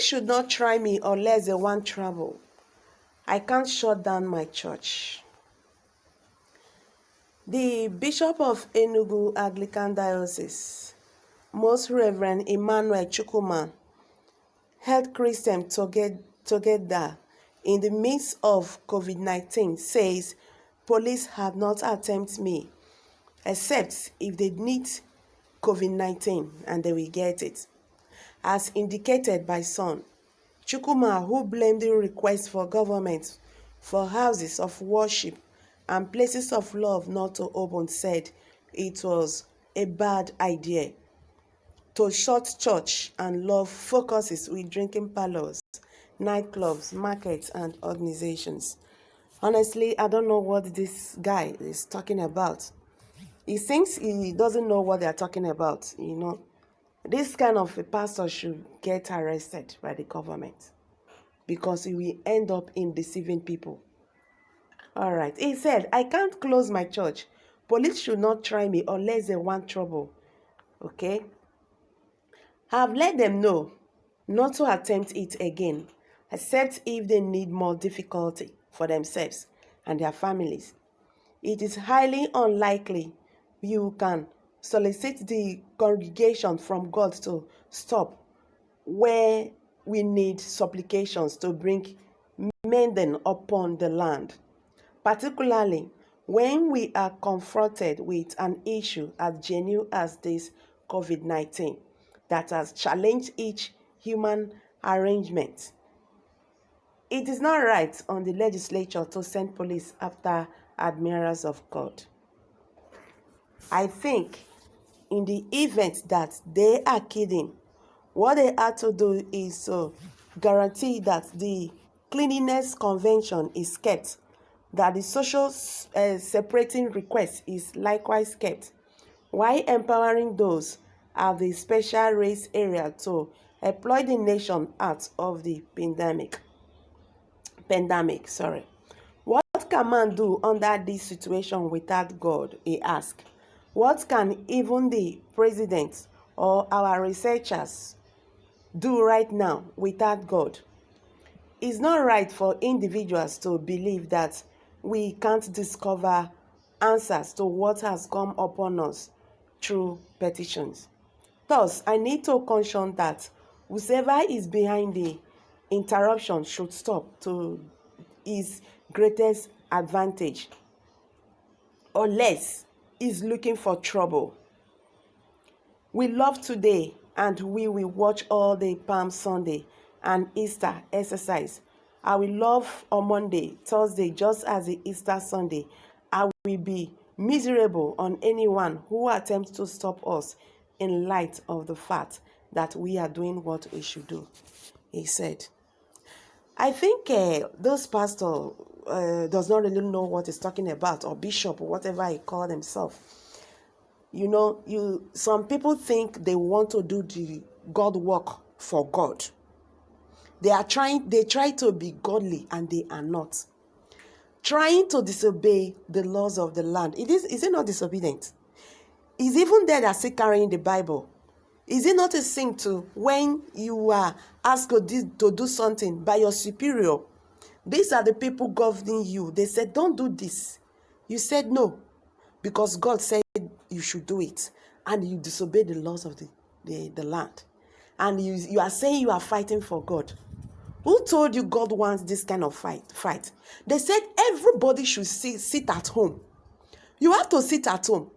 should not try me unless they want trouble. I can't shut down my church. The Bishop of Enugu Anglican Diocese, Most Reverend Emmanuel Chukwuma, held Christians together in the midst of COVID-19, says police have not attempted me, except if they need COVID-19 and they will get it. As indicated by Son, Chukwuma, who blamed the request for government for houses of worship and places of love not to open, said it was a bad idea to shut church and love focuses with drinking parlors, nightclubs, markets, and organizations. Honestly, I don't know what this guy is talking about. He thinks he doesn't know what they're talking about, This kind of a pastor should get arrested by the government because he will end up in deceiving people. All right. He said, I can't close my church. Police should not try me unless they want trouble. Okay? I've let them know not to attempt it again, except if they need more difficulty for themselves and their families. It is highly unlikely you can solicit the congregation from God to stop where we need supplications to bring mending upon the land, particularly when we are confronted with an issue as genuine as this COVID-19 that has challenged each human arrangement. It is not right on the legislature to send police after admirers of God. I think in the event that they are kidding, what they have to do is to guarantee that the cleanliness convention is kept, that the social separating request is likewise kept, while empowering those at the special race area to employ the nation out of the pandemic. What can man do under this situation without God? He asked. What can even the president or our researchers do right now without God? It's not right for individuals to believe that we can't discover answers to what has come upon us through petitions. Thus, I need to caution that whoever is behind the interruption should stop to his greatest advantage, unless he's looking for trouble. We love today and we will watch all the Palm Sunday and Easter exercise. I will love on Monday, Thursday, just as the Easter Sunday. I will be miserable on anyone who attempts to stop us in light of the fact that we are doing what we should do, he said. I think those pastor does not really know what he's talking about, or bishop, or whatever he called himself. Some people think they want to do the God work for God. They try to be godly and they are not. Trying to disobey the laws of the land. Is it not disobedient? Is even there that still carrying the Bible? Is it not a sin to, when you are asked to do something by your superior? These are the people governing you. They said, don't do this. You said no, because God said you should do it. And you disobey the laws of the land. And you are saying you are fighting for God. Who told you God wants this kind of fight? They said everybody should sit at home. You have to sit at home.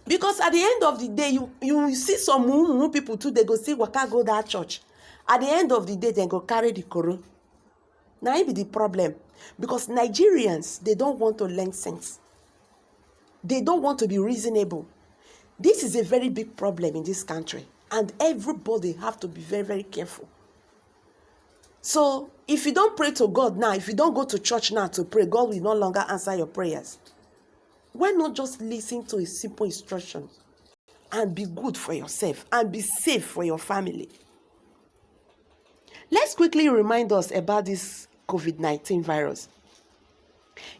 Because at the end of the day, you see some people too, they go see waka go that church. At the end of the day, they go carry the corona. Now it be the problem. Because Nigerians, they don't want to learn sense. They don't want to be reasonable. This is a very big problem in this country. And everybody have to be very, very careful. So, if you don't pray to God now, if you don't go to church now to pray, God will no longer answer your prayers. Why not just listen to his simple instructions and be good for yourself and be safe for your family? Let's quickly remind us about this COVID-19 virus.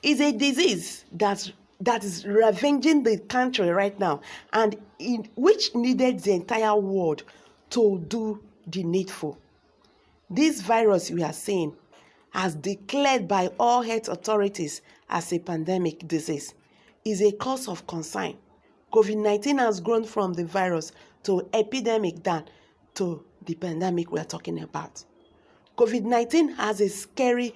It's a disease that is ravaging the country right now, and which needed the entire world to do the needful. This virus we are seeing, as declared by all health authorities as a pandemic disease, is a cause of concern. COVID-19 has grown from the virus to epidemic than to the pandemic we are talking about. COVID-19 has a scary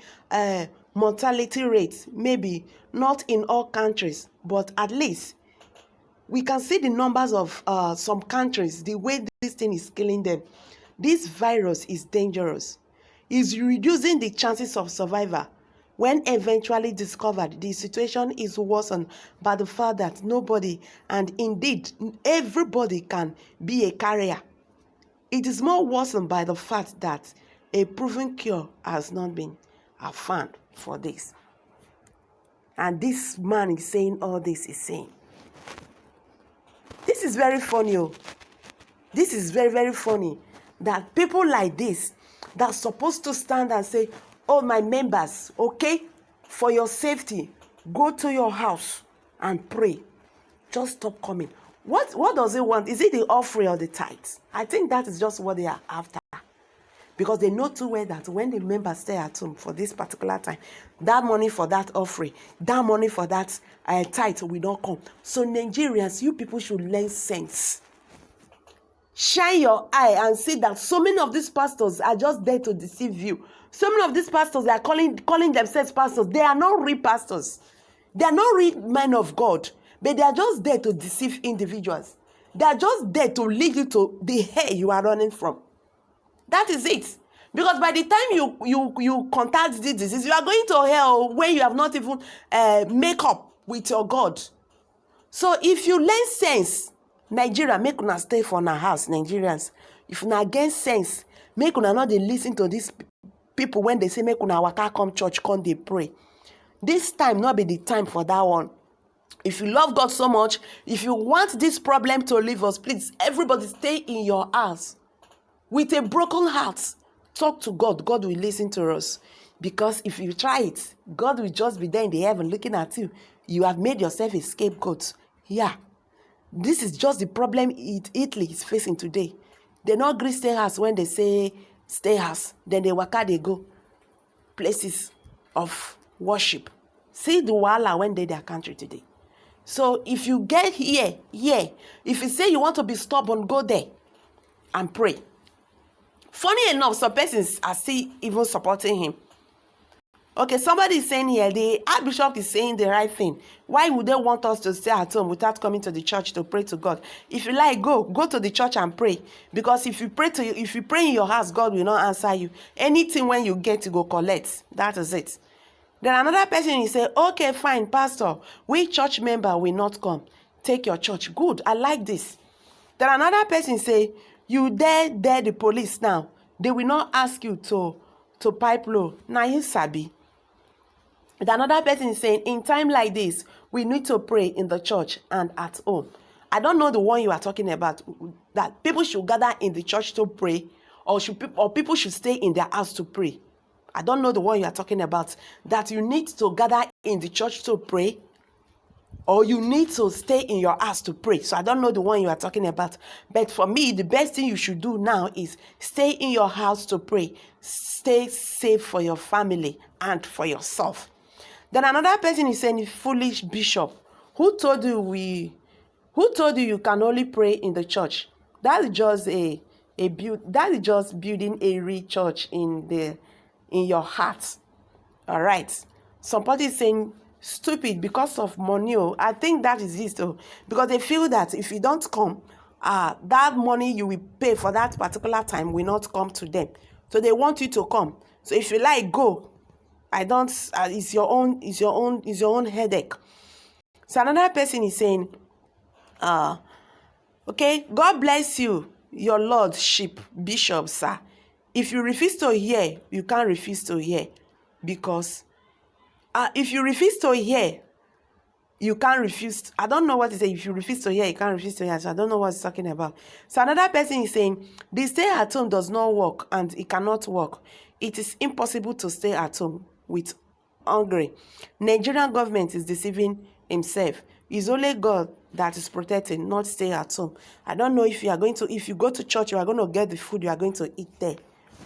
mortality rate, maybe not in all countries, but at least we can see the numbers of some countries, the way this thing is killing them. This virus is dangerous. It's reducing the chances of survival. When eventually discovered, the situation is worsened by the fact that nobody, and indeed everybody, can be a carrier. It is more worsened by the fact that a proven cure has not been found for this. And this man is saying all this is saying. This is very funny. This is very, very funny that people like this that are supposed to stand and say, oh, my members, okay, for your safety, go to your house and pray. Just stop coming. What does it want? Is it the offering or the tithes? I think that is just what they are after. Because they know too well that when the members stay at home for this particular time, that money for that offering, that money for that tithe will not come. So Nigerians, you people should learn sense. Shine your eye and see that so many of these pastors are just there to deceive you. So many of these pastors, they are calling themselves pastors. They are not real pastors. They are not real men of God. But they are just there to deceive individuals. They are just there to lead you to the hell you are running from. That is it. Because by the time you contact this disease, you are going to hell when you have not even make up with your God. So if you learn sense, Nigeria, make una stay for una house, Nigerians. If una gain sense, make una not dey listen to these people when they say make una waka come church, come dey pray. This time not be the time for that one. If you love God so much, if you want this problem to leave us, please, everybody stay in your house. With a broken heart, talk to God. God will listen to us. Because if you try it, God will just be there in the heaven looking at you. You have made yourself a scapegoat. Yeah. This is just the problem Italy is facing today. They not agree stay house when they say stay house. Then they waka, they go places of worship. See the wahala when they their country today. So if you get here, if you say you want to be stubborn, go there and pray. Funny enough, some persons are still even supporting him. Okay, somebody is saying here, the Archbishop is saying the right thing. Why would they want us to stay at home without coming to the church to pray to God? If you like, go to the church and pray. Because if you pray in your house, God will not answer you. Anything when you get to go collect. That is it. Then another person will say, okay, fine, pastor, we church member will not come. Take your church. Good, I like this. Then another person say, you dare the police now. They will not ask you to pipe low. Now you sabi. Then another person is saying, in time like this, we need to pray in the church and at home. I don't know the one you are talking about, that people should gather in the church to pray, or people should stay in their house to pray. I don't know the one you are talking about, that you need to gather in the church to pray, or you need to stay in your house to pray. So I don't know the one you are talking about. But for me, the best thing you should do now is stay in your house to pray. Stay safe for your family and for yourself. Then another person is saying, foolish bishop, who told you you can only pray in the church? That is just building a real church in your heart. All right. Somebody is saying stupid because of money. I think that is it though. Because they feel that if you don't come, that money you will pay for that particular time will not come to them. So they want you to come. So if you like, go. I don't. It's your own headache. So another person is saying, okay, God bless you, your lordship, bishop, sir. If you refuse to hear, you can't refuse to hear, because if you refuse to hear, you can't refuse. I don't know what to say. If you refuse to hear, you can't refuse to hear. So I don't know what he's talking about. So another person is saying, the stay at home does not work, and it cannot work. It is impossible to stay at home with hungry. Nigerian government is deceiving himself. It's only God that is protecting, not stay at home. I don't know if you go to church, you are going to get the food you are going to eat there.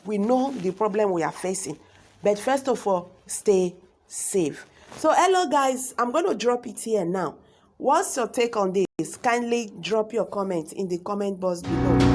we know the problem we are facing. But first of all, stay safe. So hello guys, I'm going to drop it here now. What's your take on this? Kindly drop your comments in the comment box below.